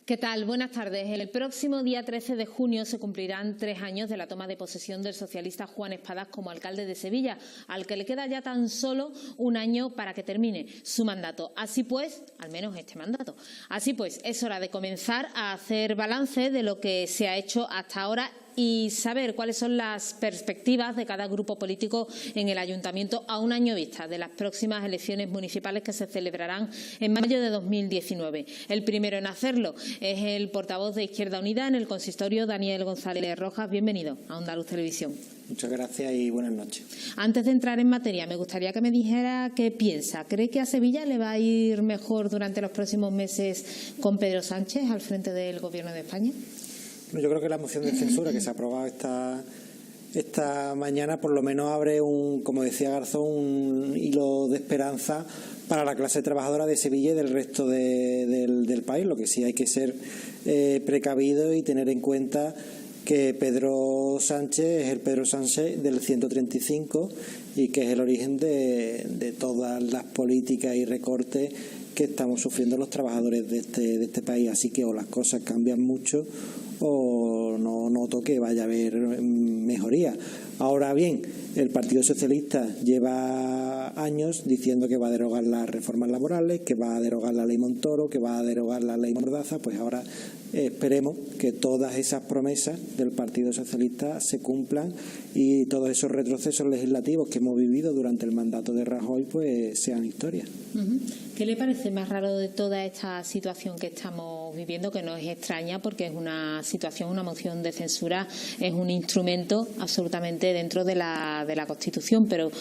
¿Qué tal? Buenas tardes. El próximo día 13 de junio se cumplirán 3 años de la toma de posesión del socialista Juan Espadas como alcalde de Sevilla, al que le queda ya tan solo un año para que termine su mandato. Así pues, al menos este mandato. Así pues, es hora de comenzar a hacer balance de lo que se ha hecho hasta ahora y saber cuáles son las perspectivas de cada grupo político en el Ayuntamiento a un año vista de las próximas elecciones municipales que se celebrarán en mayo de 2019. El primero en hacerlo es el portavoz de Izquierda Unida en el consistorio, Daniel González Rojas. Bienvenido a Onda Luz Televisión. Muchas gracias y buenas noches. Antes de entrar en materia, me gustaría que me dijera qué piensa. ¿Cree que a Sevilla le va a ir mejor durante los próximos meses con Pedro Sánchez al frente del Gobierno de España? Yo creo que la moción de censura que se ha aprobado esta mañana por lo menos abre como decía Garzón, un hilo de esperanza para la clase trabajadora de Sevilla y del resto del país. Lo que sí hay que ser precavido y tener en cuenta que Pedro Sánchez es el Pedro Sánchez del 135 y que es el origen de todas las políticas y recortes que estamos sufriendo los trabajadores de este país. Así que o las cosas cambian mucho o no noto que vaya a haber mejoría. Ahora bien, el Partido Socialista lleva años diciendo que va a derogar las reformas laborales, que va a derogar la ley Montoro, que va a derogar la ley Mordaza. Pues ahora esperemos que todas esas promesas del Partido Socialista se cumplan y todos esos retrocesos legislativos que hemos vivido durante el mandato de Rajoy pues sean historia. ¿Qué le parece más raro de toda esta situación que estamos viviendo, que no es extraña porque es una situación, una moción de censura, es un instrumento absolutamente dentro de la Constitución, pero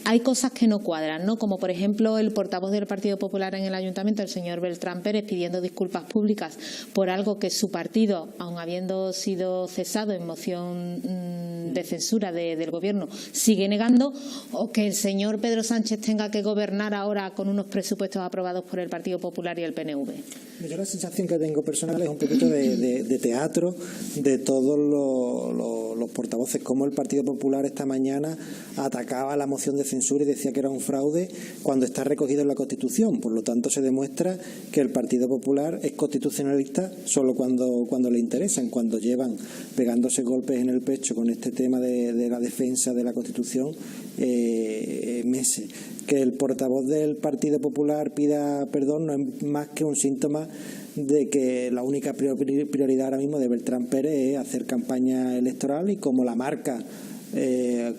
hay cosas que no cuadran, ¿no? Como por ejemplo el portavoz del Partido Popular en el Ayuntamiento, el señor Beltrán Pérez, pidiendo disculpas públicas por algo que su partido, aun habiendo sido cesado en moción de censura del Gobierno, sigue negando, o que el señor Pedro Sánchez tenga que gobernar ahora con unos presupuestos aprobados por el Partido Popular y el PNV. Yo la sensación que tengo personal es un poquito de teatro de todos los portavoces, como el Partido Popular esta mañana atacaba la moción de censura y decía que era un fraude cuando está recogido en la Constitución. Por lo tanto, se demuestra que el Partido Popular es constitucionalista solo cuando le interesan, cuando llevan pegándose golpes en el pecho con este tema de la defensa de la Constitución meses. Que el portavoz del Partido Popular pida perdón no es más que un síntoma de que la única prioridad ahora mismo de Beltrán Pérez es hacer campaña electoral y como la marca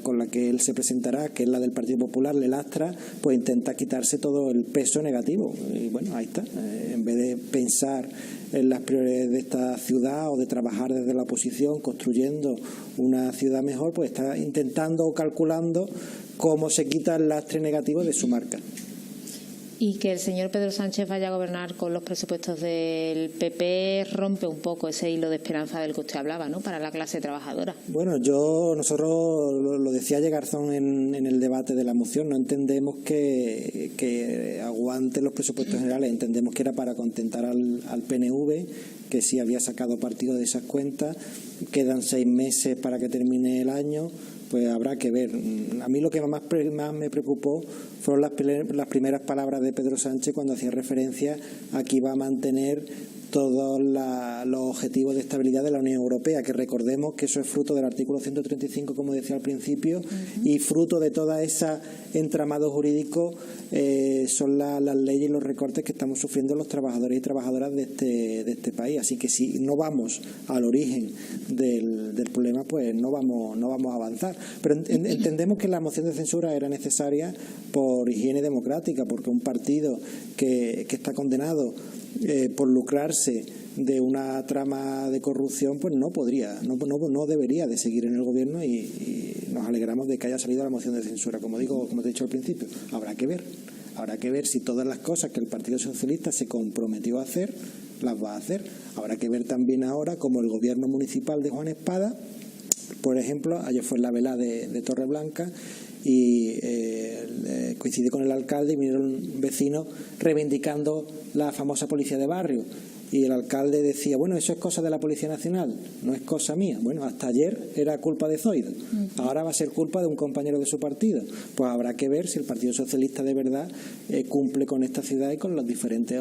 con la que él se presentará, que es la del Partido Popular, le lastra, pues intenta quitarse todo el peso negativo. Y bueno, ahí está. En vez de pensar en las prioridades de esta ciudad o de trabajar desde la oposición construyendo una ciudad mejor, pues está intentando o calculando cómo se quita el lastre negativo de su marca. Y que el señor Pedro Sánchez vaya a gobernar con los presupuestos del PP rompe un poco ese hilo de esperanza del que usted hablaba, ¿no?, para la clase trabajadora. Bueno, nosotros lo decía Garzón en el debate de la moción, no entendemos que aguante los presupuestos generales, entendemos que era para contentar al PNV, que sí había sacado partido de esas cuentas. Quedan 6 meses para que termine el año, pues habrá que ver. A mí lo que más me preocupó fueron las primeras palabras de Pedro Sánchez cuando hacía referencia a que iba a mantener todos los objetivos de estabilidad de la Unión Europea, que recordemos que eso es fruto del artículo 135, como decía al principio, y fruto de toda esa entramado jurídico son las leyes y los recortes que estamos sufriendo los trabajadores y trabajadoras de este país. Así que si no vamos al origen del problema, pues no vamos a avanzar. Pero entendemos que la moción de censura era necesaria por higiene democrática, porque un partido que está condenado por lucrarse de una trama de corrupción, pues no debería de seguir en el gobierno y nos alegramos de que haya salido la moción de censura. Como te he dicho al principio, habrá que ver si todas las cosas que el Partido Socialista se comprometió a hacer, las va a hacer. Habrá que ver también ahora cómo el gobierno municipal de Juan Espadas, por ejemplo, ayer fue la vela de Torreblanca y coincidí con el alcalde y vinieron vecinos reivindicando la famosa policía de barrio. Y el alcalde decía, bueno, eso es cosa de la Policía Nacional, no es cosa mía. Bueno, hasta ayer era culpa de Zoido, ahora va a ser culpa de un compañero de su partido. Pues habrá que ver si el Partido Socialista de verdad cumple con esta ciudad y con los diferentes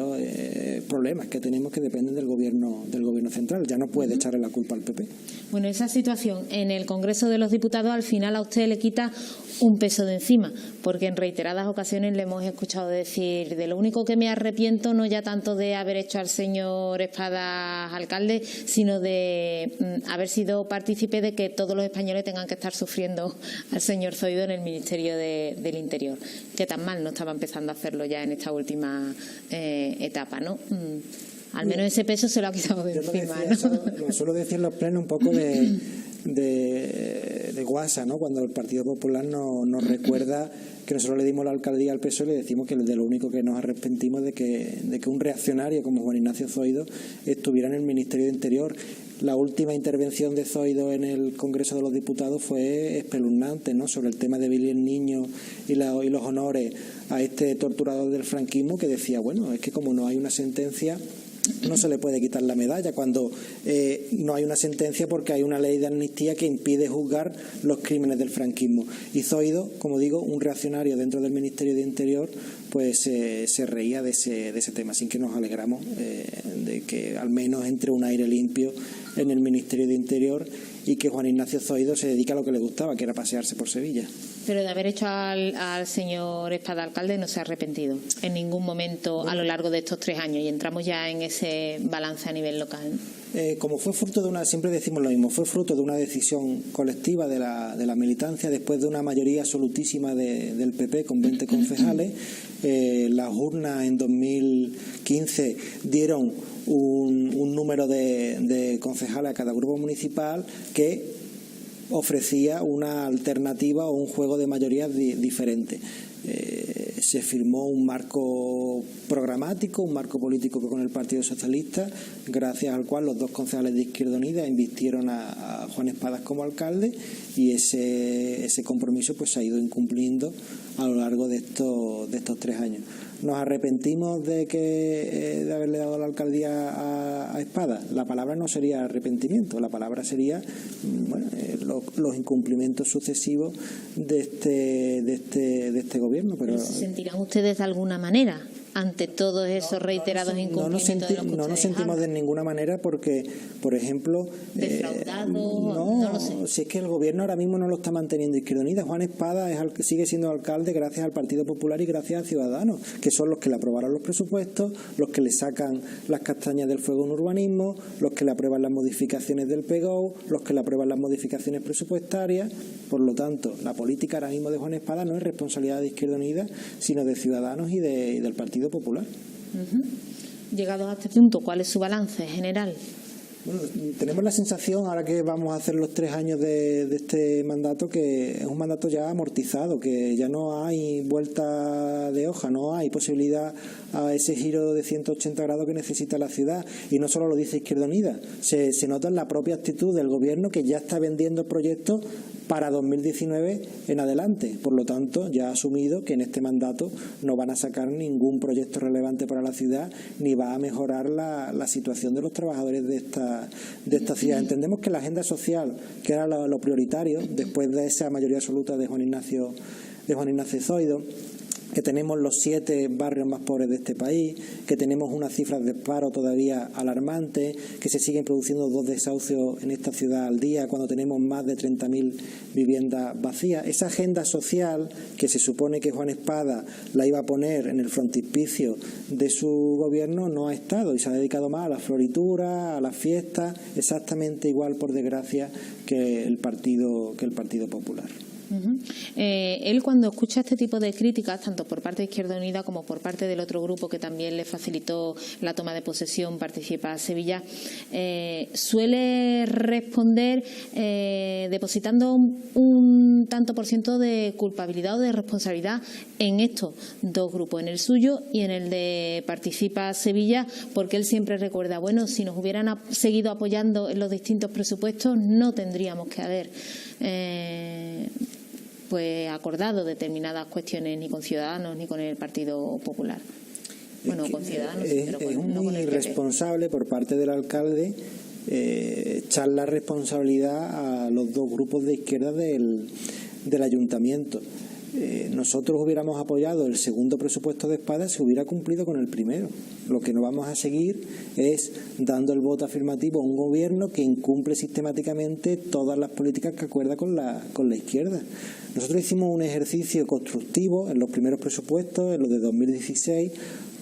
problemas que tenemos que dependen del gobierno central. Ya no puede echarle la culpa al PP. Bueno, esa situación en el Congreso de los Diputados al final a usted le quita un peso de encima, porque en reiteradas ocasiones le hemos escuchado decir, de lo único que me arrepiento no ya tanto de haber hecho al señor Espadas alcalde, sino de haber sido partícipe de que todos los españoles tengan que estar sufriendo al señor Zoido en el Ministerio del Interior, que tan mal no estaba empezando a hacerlo ya en esta última etapa, ¿no? Al menos ese peso se lo ha quitado de encima, ¿no? Lo suelo decir en los plenos un poco de guasa, ¿no? Cuando el Partido Popular nos recuerda que nosotros le dimos la alcaldía al PSOE y le decimos que de lo único que nos arrepentimos de que un reaccionario como Juan Ignacio Zoido estuviera en el Ministerio de Interior. La última intervención de Zoido en el Congreso de los Diputados fue espeluznante, ¿no? Sobre el tema de Billy el Niño y los honores a este torturador del franquismo, que decía, bueno, es que como no hay una sentencia, no se le puede quitar la medalla, cuando no hay una sentencia porque hay una ley de amnistía que impide juzgar los crímenes del franquismo. Y Zoido, como digo, un reaccionario dentro del Ministerio de Interior, pues se reía de ese tema. Así que nos alegramos de que al menos entre un aire limpio en el Ministerio de Interior y que Juan Ignacio Zoido se dedica a lo que le gustaba, que era pasearse por Sevilla. Pero de haber hecho al señor Espada alcalde no se ha arrepentido en ningún momento a lo largo de estos 3 años, y entramos ya en ese balance a nivel local. Como fue fruto de siempre decimos lo mismo, fue fruto de una decisión colectiva de la militancia después de una mayoría absolutísima del PP con 20 concejales. Las urnas en 2015 dieron un número de concejales a cada grupo municipal que ofrecía una alternativa o un juego de mayorías diferente. Se firmó un marco programático, un marco político con el Partido Socialista, gracias al cual los 2 concejales de Izquierda Unida invistieron a Juan Espadas como alcalde, y ese compromiso pues se ha ido incumpliendo a lo largo de estos 3 años. ¿Nos arrepentimos de haberle dado la alcaldía a Espadas? La palabra no sería arrepentimiento, la palabra sería los incumplimientos sucesivos de este gobierno. Pero ¿se sentirán ustedes de alguna manera ante todos esos reiterados incumplimientos? No nos sentimos de ninguna manera porque, por ejemplo, defraudados, no lo sé. Si es que el gobierno ahora mismo no lo está manteniendo Izquierda Unida. Juan Espada sigue siendo alcalde gracias al Partido Popular y gracias a Ciudadanos, que son los que le aprobaron los presupuestos, los que le sacan las castañas del fuego en urbanismo, los que le aprueban las modificaciones del PGO, los que le aprueban las modificaciones presupuestarias. Por lo tanto, la política ahora mismo de Juan Espada no es responsabilidad de Izquierda Unida, sino de Ciudadanos y del Partido Popular. Llegados a este punto, ¿cuál es su balance general? Bueno, tenemos la sensación, ahora que vamos a hacer los 3 años de este mandato, que es un mandato ya amortizado, que ya no hay vuelta de hoja, no hay posibilidad a ese giro de 180 grados que necesita la ciudad. Y no solo lo dice Izquierda Unida, se nota en la propia actitud del gobierno, que ya está vendiendo proyectos para 2019 en adelante. Por lo tanto, ya ha asumido que en este mandato no van a sacar ningún proyecto relevante para la ciudad, ni va a mejorar la situación de los trabajadores de esta ciudad. Entendemos que la agenda social, que era lo prioritario después de esa mayoría absoluta de Juan Ignacio Zoido, que tenemos los 7 barrios más pobres de este país, que tenemos unas cifras de paro todavía alarmantes, que se siguen produciendo 2 desahucios en esta ciudad al día, cuando tenemos más de 30.000 viviendas vacías. Esa agenda social, que se supone que Juan Espada la iba a poner en el frontispicio de su gobierno, no ha estado, y se ha dedicado más a la floritura, a las fiestas, exactamente igual, por desgracia, que el Partido Popular. Él, cuando escucha este tipo de críticas, tanto por parte de Izquierda Unida como por parte del otro grupo que también le facilitó la toma de posesión, Participa Sevilla, suele responder depositando un tanto por ciento de culpabilidad o de responsabilidad en estos 2 grupos, en el suyo y en el de Participa Sevilla, porque él siempre recuerda, bueno, si nos hubieran seguido apoyando en los distintos presupuestos no tendríamos que haber pues acordado determinadas cuestiones ni con Ciudadanos ni con el Partido Popular. Bueno, con Ciudadanos, pero es no muy con el PP. irresponsable por parte del alcalde echar la responsabilidad a los dos grupos de izquierda del ayuntamiento. Nosotros hubiéramos apoyado el segundo presupuesto de Espada si hubiera cumplido con el primero. Lo que no vamos a seguir es dando el voto afirmativo a un gobierno que incumple sistemáticamente todas las políticas que acuerda con la izquierda. Nosotros hicimos un ejercicio constructivo en los primeros presupuestos, en los de 2016,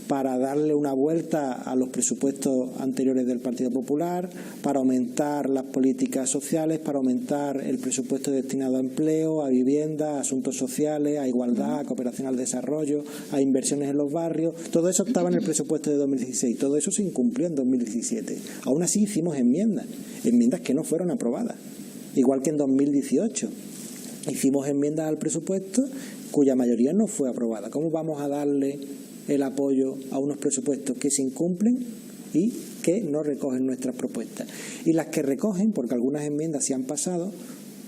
para darle una vuelta a los presupuestos anteriores del Partido Popular, para aumentar las políticas sociales, para aumentar el presupuesto destinado a empleo, a vivienda, a asuntos sociales, a igualdad, a cooperación al desarrollo, a inversiones en los barrios. Todo eso estaba en el presupuesto de 2016. Todo eso se incumplió en 2017. Aún así hicimos enmiendas que no fueron aprobadas. Igual que en 2018. Hicimos enmiendas al presupuesto cuya mayoría no fue aprobada. ¿Cómo vamos a darle el apoyo a unos presupuestos que se incumplen y que no recogen nuestras propuestas? Y las que recogen, porque algunas enmiendas se han pasado,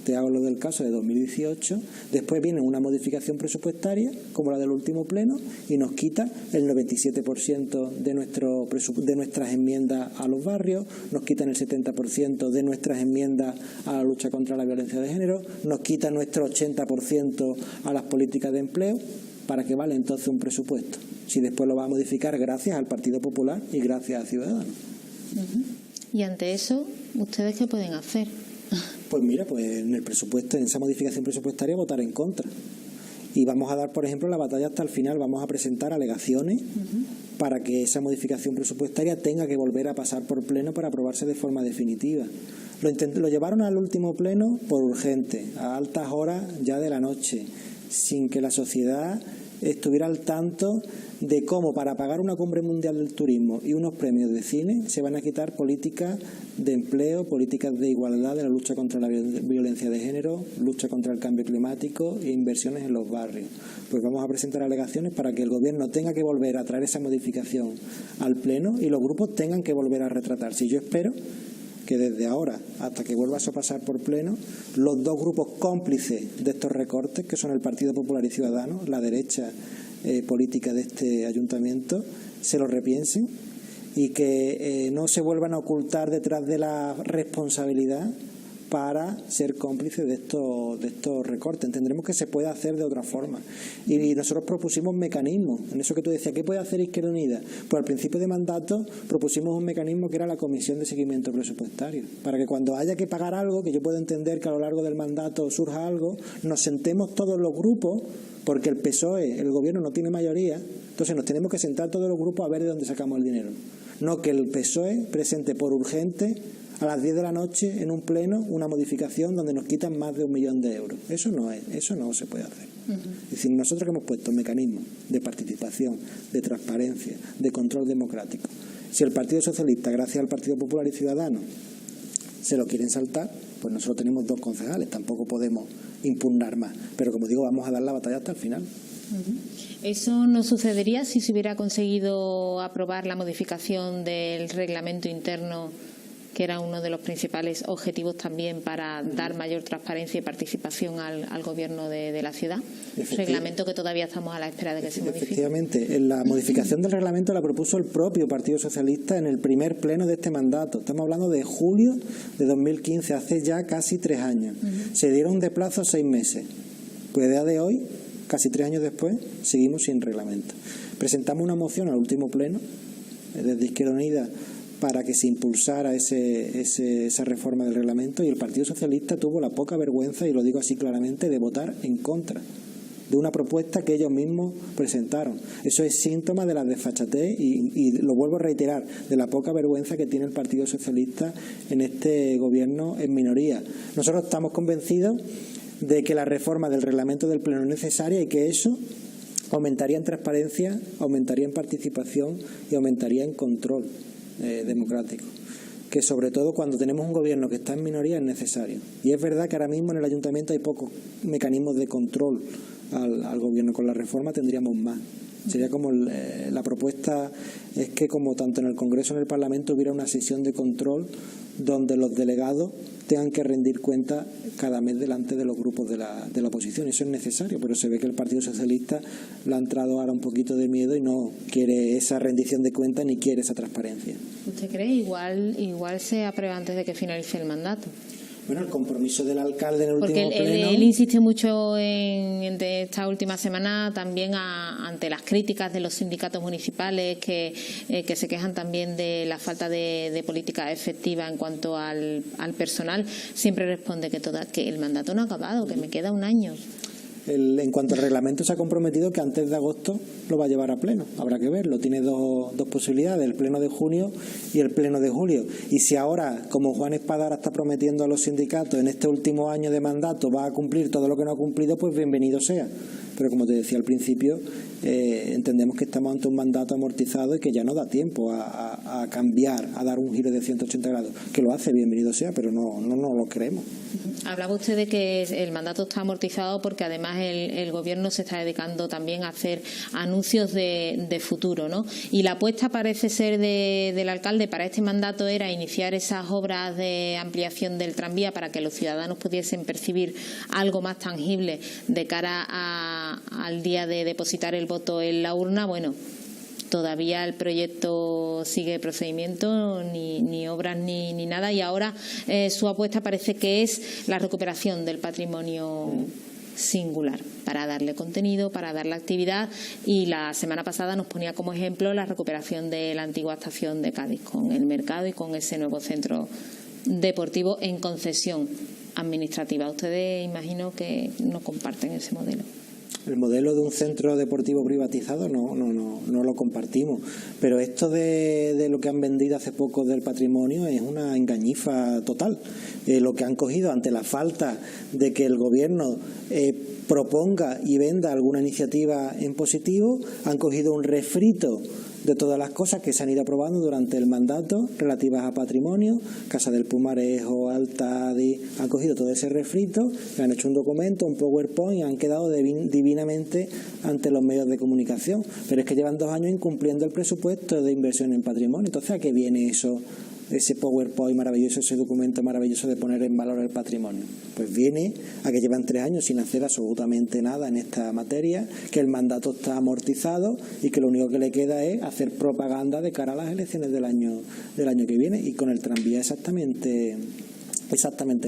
te hablo del caso de 2018, después viene una modificación presupuestaria, como la del último pleno, y nos quita el 97% de nuestras enmiendas a los barrios, nos quitan el 70% de nuestras enmiendas a la lucha contra la violencia de género, nos quita nuestro 80% a las políticas de empleo. ¿Para qué vale entonces un presupuesto? Si después lo va a modificar gracias al Partido Popular y gracias a Ciudadanos. Y ante eso, ¿ustedes qué pueden hacer? Pues mira, pues en el presupuesto, en esa modificación presupuestaria, votar en contra. Y vamos a dar, por ejemplo, la batalla hasta el final. Vamos a presentar alegaciones para que esa modificación presupuestaria tenga que volver a pasar por pleno para aprobarse de forma definitiva. Lo llevaron al último pleno por urgente, a altas horas ya de la noche, sin que la sociedad estuviera al tanto de cómo para pagar una cumbre mundial del turismo y unos premios de cine se van a quitar políticas de empleo, políticas de igualdad, de la lucha contra la violencia de género, lucha contra el cambio climático e inversiones en los barrios. Pues vamos a presentar alegaciones para que el gobierno tenga que volver a traer esa modificación al pleno y los grupos tengan que volver a retratarse. Y yo espero que desde ahora hasta que vuelva a pasar por pleno, los dos grupos cómplices de estos recortes, que son el Partido Popular y Ciudadanos, la derecha política de este ayuntamiento, se lo repiensen y que no se vuelvan a ocultar detrás de la responsabilidad para ser cómplices de estos recortes. Tendremos que se puede hacer de otra forma. Y nosotros propusimos mecanismos. En eso que tú decías, ¿qué puede hacer Izquierda Unida? Pues al principio de mandato propusimos un mecanismo que era la Comisión de Seguimiento Presupuestario. Para que cuando haya que pagar algo, que yo puedo entender que a lo largo del mandato surja algo, nos sentemos todos los grupos, porque el PSOE, el gobierno no tiene mayoría, entonces nos tenemos que sentar todos los grupos a ver de dónde sacamos el dinero. No que el PSOE presente por urgente a las 10 de la noche en un pleno una modificación donde nos quitan más de 1 millón de euros. Eso no se puede hacer. Es decir, nosotros que hemos puesto mecanismos de participación, de transparencia, de control democrático. Si el Partido Socialista, gracias al Partido Popular y Ciudadanos, se lo quieren saltar, pues nosotros tenemos 2 concejales, tampoco podemos impugnar más. Pero como digo, vamos a dar la batalla hasta el final. ¿Eso no sucedería si se hubiera conseguido aprobar la modificación del reglamento interno, que era uno de los principales objetivos también para dar mayor transparencia y participación al gobierno de la ciudad? Reglamento que todavía estamos a la espera de que se modifique. Efectivamente, la modificación del reglamento la propuso el propio Partido Socialista en el primer pleno de este mandato. Estamos hablando de julio de 2015, hace ya casi 3 años. Se dieron de plazo 6 meses. Pues a día de hoy, casi 3 años después, seguimos sin reglamento. Presentamos una moción al último pleno desde Izquierda Unida para que se impulsara esa reforma del reglamento, y el Partido Socialista tuvo la poca vergüenza, y lo digo así claramente, de votar en contra de una propuesta que ellos mismos presentaron. Eso es síntoma de la desfachatez y lo vuelvo a reiterar, de la poca vergüenza que tiene el Partido Socialista en este gobierno en minoría. Nosotros estamos convencidos de que la reforma del reglamento del Pleno es necesaria y que eso aumentaría en transparencia, aumentaría en participación y aumentaría en control democrático, que sobre todo cuando tenemos un gobierno que está en minoría es necesario. Y es verdad que ahora mismo en el ayuntamiento hay pocos mecanismos de control al gobierno. Con la reforma tendríamos más. Sería como la propuesta es que, como tanto en el Congreso como en el Parlamento, hubiera una sesión de control donde los delegados tengan que rendir cuentas cada mes delante de los grupos de la oposición. Eso es necesario, pero se ve que el Partido Socialista le ha entrado ahora un poquito de miedo y no quiere esa rendición de cuentas ni quiere esa transparencia. ¿Usted cree? Igual se aprueba antes de que finalice el mandato. Bueno, el compromiso del alcalde en el último pleno... Porque él insiste mucho en esta última semana también ante las críticas de los sindicatos municipales que se quejan también de la falta de política efectiva en cuanto al personal. Siempre responde que el mandato no ha acabado, que me queda un año. En cuanto al reglamento, se ha comprometido que antes de agosto lo va a llevar a pleno. Habrá que verlo. Tiene dos posibilidades, el pleno de junio y el pleno de julio. Y si ahora, como Juan Espadara está prometiendo a los sindicatos, en este último año de mandato va a cumplir todo lo que no ha cumplido, pues bienvenido sea. Pero como te decía al principio, entendemos que estamos ante un mandato amortizado y que ya no da tiempo a cambiar, a dar un giro de 180 grados. Que lo hace, bienvenido sea, pero no lo creemos. Hablaba usted de que el mandato está amortizado porque además el Gobierno se está dedicando también a hacer anuncios de futuro, ¿no? Y la apuesta parece ser del alcalde para este mandato era iniciar esas obras de ampliación del tranvía para que los ciudadanos pudiesen percibir algo más tangible de cara al día de depositar el voto en la urna. Bueno, todavía el proyecto sigue procedimiento, ni obras ni nada, y ahora su apuesta parece que es la recuperación del patrimonio singular para darle contenido, para darle actividad. Y la semana pasada nos ponía como ejemplo la recuperación de la antigua estación de Cádiz con el mercado y con ese nuevo centro deportivo en concesión administrativa. Ustedes imagino que no comparten ese modelo. El modelo de un centro deportivo privatizado no lo compartimos, pero esto de lo que han vendido hace poco del patrimonio es una engañifa total. Lo que han cogido ante la falta de que el Gobierno proponga y venda alguna iniciativa en positivo, han cogido un refrito de todas las cosas que se han ido aprobando durante el mandato relativas a patrimonio, Casa del Pumarejo, Altadi, han cogido todo ese refrito, le han hecho un documento, un PowerPoint y han quedado divinamente ante los medios de comunicación. Pero es que llevan 2 años incumpliendo el presupuesto de inversión en patrimonio. Entonces, ¿a qué viene eso? Ese PowerPoint maravilloso, ese documento maravilloso de poner en valor el patrimonio. Pues viene a que llevan 3 años sin hacer absolutamente nada en esta materia, que el mandato está amortizado y que lo único que le queda es hacer propaganda de cara a las elecciones del año que viene. Y con el tranvía exactamente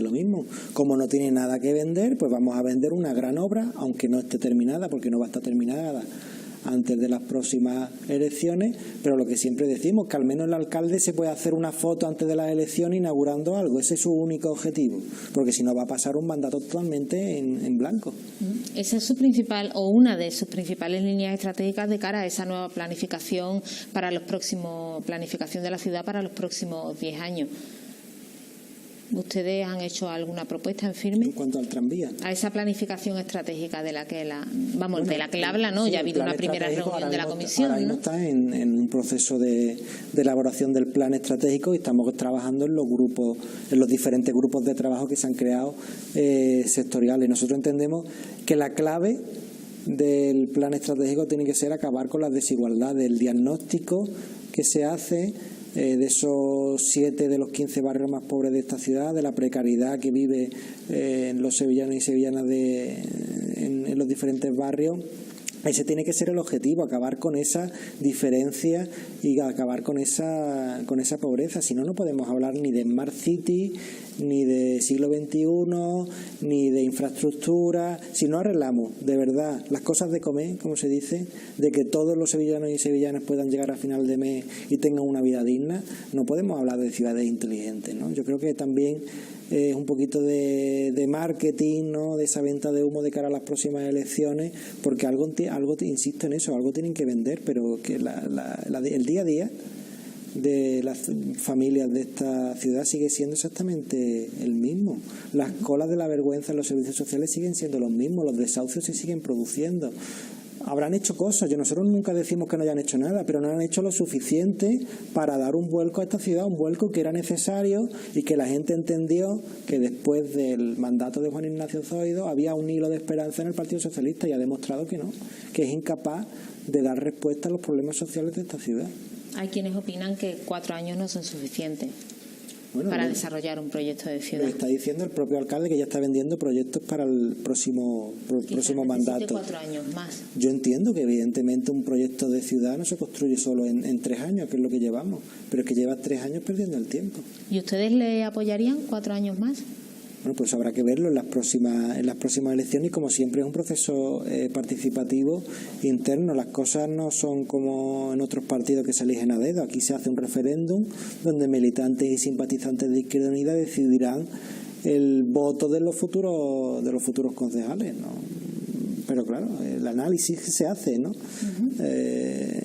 lo mismo. Como no tiene nada que vender, pues vamos a vender una gran obra, aunque no esté terminada, porque no va a estar terminada antes de las próximas elecciones, pero lo que siempre decimos, que al menos el alcalde se puede hacer una foto antes de las elecciones inaugurando algo. Ese es su único objetivo, porque si no va a pasar un mandato totalmente en blanco. Esa es su principal, o una de sus principales líneas estratégicas de cara a esa nueva planificación planificación de la ciudad para los próximos 10 años. ¿Ustedes han hecho alguna propuesta en firme? En cuanto al tranvía. A esa planificación estratégica de la que habla, ¿no? Sí, ya ha habido una primera reunión de la comisión. Ahora mismo está en un proceso de elaboración del plan estratégico y estamos trabajando en los diferentes grupos de trabajo que se han creado sectoriales. Nosotros entendemos que la clave del plan estratégico tiene que ser acabar con las desigualdades, el diagnóstico que se hace de esos 7 de los 15 barrios más pobres de esta ciudad, de la precariedad que vive los sevillanos y sevillanas en los diferentes barrios. Ese tiene que ser el objetivo, acabar con esa diferencia y acabar con esa pobreza. Si no, no podemos hablar ni de Smart City, ni de siglo XXI, ni de infraestructura. Si no arreglamos de verdad las cosas de comer, como se dice, de que todos los sevillanos y sevillanas puedan llegar a final de mes y tengan una vida digna, no podemos hablar de ciudades inteligentes, ¿no? Yo creo que también es un poquito de marketing, ¿no? De esa venta de humo de cara a las próximas elecciones, porque algo insisto en eso, algo tienen que vender, pero que el día a día de las familias de esta ciudad sigue siendo exactamente el mismo. Las colas de la vergüenza en los servicios sociales siguen siendo los mismos, los desahucios se siguen produciendo. Habrán hecho cosas, nosotros nunca decimos que no hayan hecho nada, pero no han hecho lo suficiente para dar un vuelco a esta ciudad, un vuelco que era necesario y que la gente entendió que después del mandato de Juan Ignacio Zoido había un hilo de esperanza en el Partido Socialista y ha demostrado que no, que es incapaz de dar respuesta a los problemas sociales de esta ciudad. Hay quienes opinan que 4 años no son suficientes para desarrollar un proyecto de ciudad. Lo está diciendo el propio alcalde, que ya está vendiendo proyectos para el próximo mandato. 4 años más. Yo entiendo que evidentemente un proyecto de ciudad no se construye solo en 3 años, que es lo que llevamos, pero es que lleva 3 años perdiendo el tiempo. ¿Y ustedes le apoyarían 4 años más? Bueno, pues habrá que verlo en las próximas elecciones, y como siempre es un proceso participativo interno. Las cosas no son como en otros partidos que se eligen a dedo. Aquí se hace un referéndum donde militantes y simpatizantes de Izquierda Unida decidirán el voto de los futuros concejales, ¿no? Pero claro, el análisis se hace, ¿no?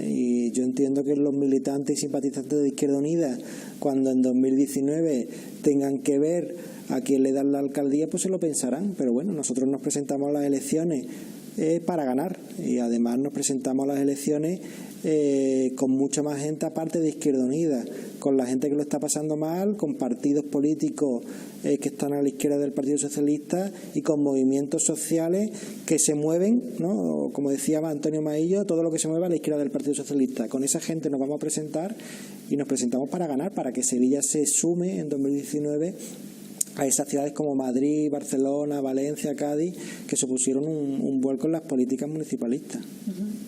Y yo entiendo que los militantes y simpatizantes de Izquierda Unida, cuando en 2019 tengan que ver a quién le dan la alcaldía, pues se lo pensarán. Pero bueno, nosotros nos presentamos a las elecciones para ganar, y además nos presentamos a las elecciones con mucha más gente aparte de Izquierda Unida, con la gente que lo está pasando mal, con partidos políticos que están a la izquierda del Partido Socialista y con movimientos sociales que se mueven, ¿no? Como decía Antonio Maillo, todo lo que se mueve a la izquierda del Partido Socialista. Con esa gente nos vamos a presentar, y nos presentamos para ganar, para que Sevilla se sume en 2019 a esas ciudades como Madrid, Barcelona, Valencia, Cádiz, que supusieron un vuelco en las políticas municipalistas.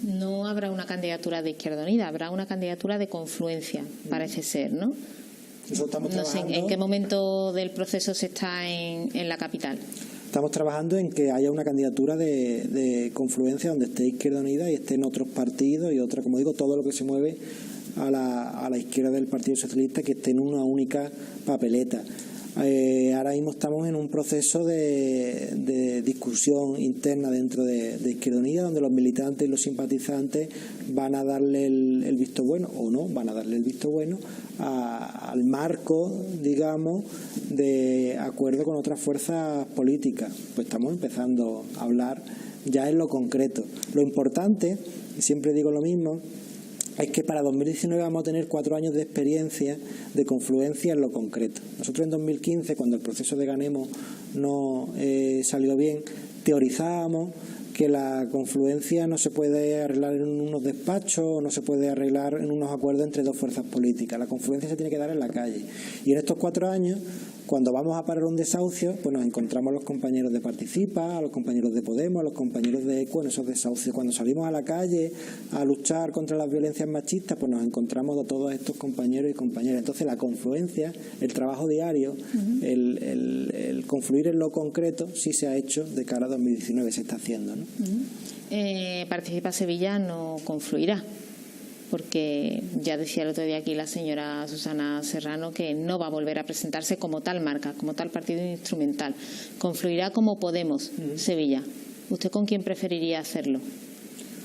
No habrá una candidatura de Izquierda Unida, habrá una candidatura de confluencia, parece ser, ¿no? No sé en qué momento del proceso se está en la capital. Estamos trabajando en que haya una candidatura de confluencia donde esté Izquierda Unida y estén otros partidos y otra, como digo, todo lo que se mueve a la izquierda del Partido Socialista, que esté en una única papeleta. Ahora mismo estamos en un proceso de discusión interna dentro de Izquierda Unida, donde los militantes y los simpatizantes van a darle el visto bueno, o no, van a darle el visto bueno al marco, digamos, de acuerdo con otras fuerzas políticas. Pues estamos empezando a hablar ya en lo concreto. Lo importante, y siempre digo lo mismo, es que para 2019 vamos a tener 4 años de experiencia de confluencia en lo concreto. Nosotros en 2015, cuando el proceso de Ganemos no salió bien, teorizábamos que la confluencia no se puede arreglar en unos despachos, no se puede arreglar en unos acuerdos entre dos fuerzas políticas. La confluencia se tiene que dar en la calle. Y en estos 4 años, cuando vamos a parar un desahucio, pues nos encontramos a los compañeros de Participa, a los compañeros de Podemos, a los compañeros de ECO en esos desahucios. Cuando salimos a la calle a luchar contra las violencias machistas, pues nos encontramos a todos estos compañeros y compañeras. Entonces la confluencia, el trabajo diario, el confluir en lo concreto, sí se ha hecho de cara a 2019, se está haciendo, ¿no? Participa Sevilla no confluirá, porque ya decía el otro día aquí la señora Susana Serrano que no va a volver a presentarse como tal marca, como tal partido instrumental. Confluirá como Podemos Sevilla. ¿Usted con quién preferiría hacerlo?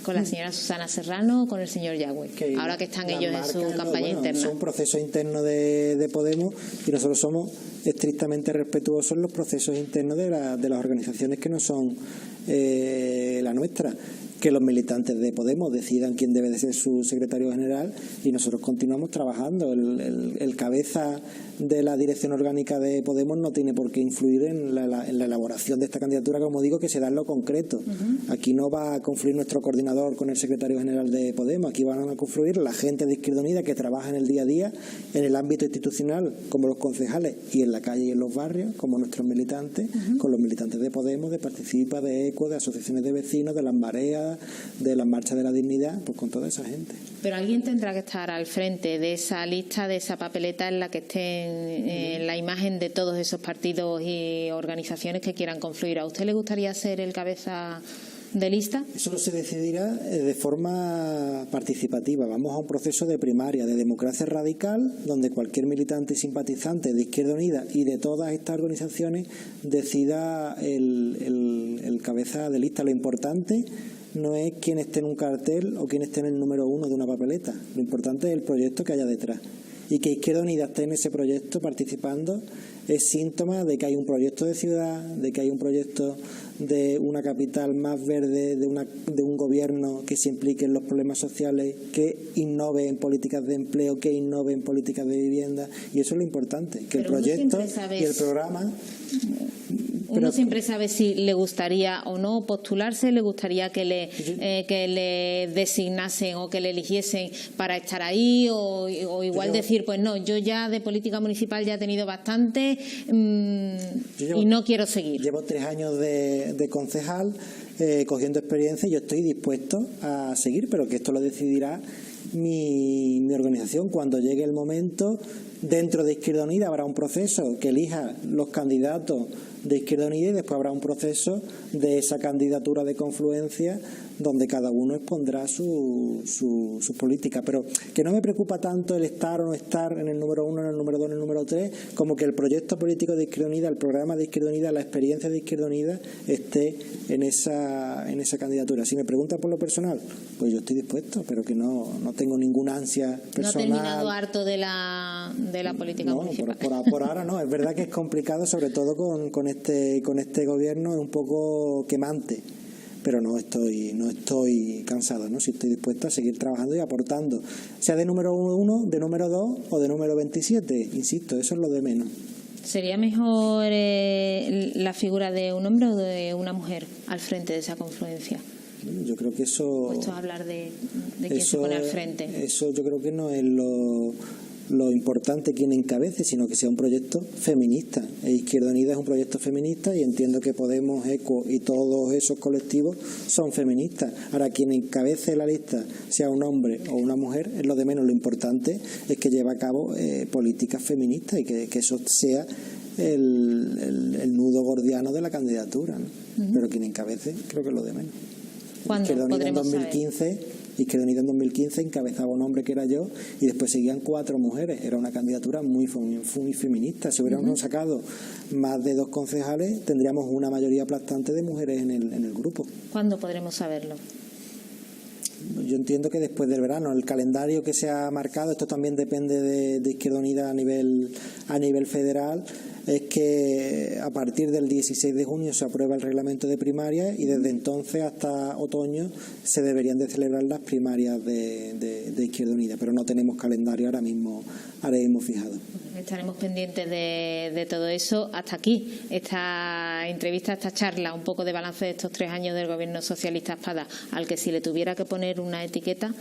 ¿Con la señora Susana Serrano o con el señor Yagüe? Ahora que están ellos en su campaña interna. Es un proceso interno de Podemos, y nosotros somos estrictamente respetuosos en los procesos internos de las organizaciones que no son la nuestra. Que los militantes de Podemos decidan quién debe de ser su secretario general, y nosotros continuamos trabajando. El cabeza de la dirección orgánica de Podemos no tiene por qué influir en la elaboración de esta candidatura, como digo, que se da en lo concreto. Aquí no va a confluir nuestro coordinador con el secretario general de Podemos, aquí van a confluir la gente de Izquierda Unida que trabaja en el día a día, en el ámbito institucional, como los concejales, y en la calle y en los barrios, como nuestros militantes, con los militantes de Podemos, de Participa, de ECO, de asociaciones de vecinos, de las mareas, de las marchas de la dignidad, pues con toda esa gente. Pero alguien tendrá que estar al frente de esa lista, de esa papeleta en la que estén la imagen de todos esos partidos y organizaciones que quieran confluir. ¿A usted le gustaría ser el cabeza de lista? Eso se decidirá de forma participativa. Vamos a un proceso de primaria, de democracia radical, donde cualquier militante y simpatizante de Izquierda Unida y de todas estas organizaciones decida el cabeza de lista. Lo importante no es quién esté en un cartel o quién esté en el número 1 de una papeleta. Lo importante es el proyecto que haya detrás. Y que Izquierda Unida esté en ese proyecto participando es síntoma de que hay un proyecto de ciudad, de que hay un proyecto de una capital más verde, de un gobierno que se implique en los problemas sociales, que innove en políticas de empleo, que innove en políticas de vivienda. Y eso es lo importante, que el proyecto y el programa Uno siempre sabe si le gustaría o no postularse, le gustaría que le designasen o que le eligiesen para estar ahí, o igual decir, pues no, yo ya de política municipal ya he tenido bastante y no quiero seguir. Llevo 3 años de concejal cogiendo experiencia y yo estoy dispuesto a seguir, pero que esto lo decidirá mi organización cuando llegue el momento. Dentro de Izquierda Unida habrá un proceso que elija los candidatos de Izquierda Unida y después habrá un proceso de esa candidatura de confluencia donde cada uno expondrá su política. Pero que no me preocupa tanto el estar o no estar en el número 1, en el número 2, en el número 3, como que el proyecto político de Izquierda Unida, el programa de Izquierda Unida, la experiencia de Izquierda Unida esté en esa candidatura. Si me pregunta por lo personal, pues yo estoy dispuesto, pero que no tengo ninguna ansia personal. ¿No ha terminado harto de la política municipal? Por ahora no. Es verdad que es complicado, sobre todo con este gobierno, es un poco quemante. Pero no estoy cansado, ¿no? Si estoy dispuesto a seguir trabajando y aportando, sea de número 1, de número 2 o de número 27. Insisto, eso es lo de menos. ¿Sería mejor la figura de un hombre o de una mujer al frente de esa confluencia? Yo creo que eso... Puesto a hablar de quién se pone al frente. Eso yo creo que no es lo importante quien encabece, sino que sea un proyecto feminista. Izquierda Unida es un proyecto feminista y entiendo que Podemos, ECO y todos esos colectivos son feministas. Ahora, quien encabece la lista, sea un hombre o una mujer, es lo de menos. Lo importante es que lleve a cabo políticas feministas y que eso sea el nudo gordiano de la candidatura, ¿no? Pero quien encabece, creo que es lo de menos. ¿Cuándo podremos saber? Izquierda Unida en 2015 encabezaba un hombre que era yo y después seguían 4 mujeres. Era una candidatura muy feminista. Si hubiéramos sacado más de 2 concejales, tendríamos una mayoría aplastante de mujeres en el grupo. ¿Cuándo podremos saberlo? Yo entiendo que después del verano. El calendario que se ha marcado, esto también depende de Izquierda Unida a nivel federal, es que a partir del 16 de junio se aprueba el reglamento de primarias y desde entonces hasta otoño se deberían de celebrar las primarias de Izquierda Unida, pero no tenemos calendario ahora mismo fijado. Estaremos pendientes de todo eso. Hasta aquí esta entrevista, esta charla, un poco de balance de estos 3 años del gobierno socialista Espada, al que si le tuviera que poner una etiqueta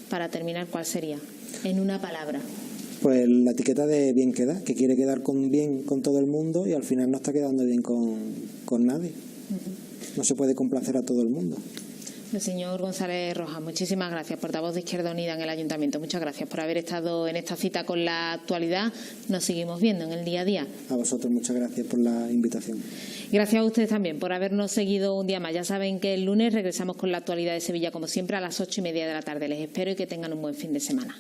para terminar, ¿cuál sería? En una palabra. Pues la etiqueta de bien queda, que quiere quedar bien con todo el mundo y al final no está quedando bien con nadie. No se puede complacer a todo el mundo. El señor González Rojas, muchísimas gracias, portavoz de Izquierda Unida en el Ayuntamiento. Muchas gracias por haber estado en esta cita con la actualidad. Nos seguimos viendo en el día a día. A vosotros, muchas gracias por la invitación. Gracias a ustedes también por habernos seguido un día más. Ya saben que el lunes regresamos con la actualidad de Sevilla, como siempre, a las 8:30 de la tarde. Les espero y que tengan un buen fin de semana.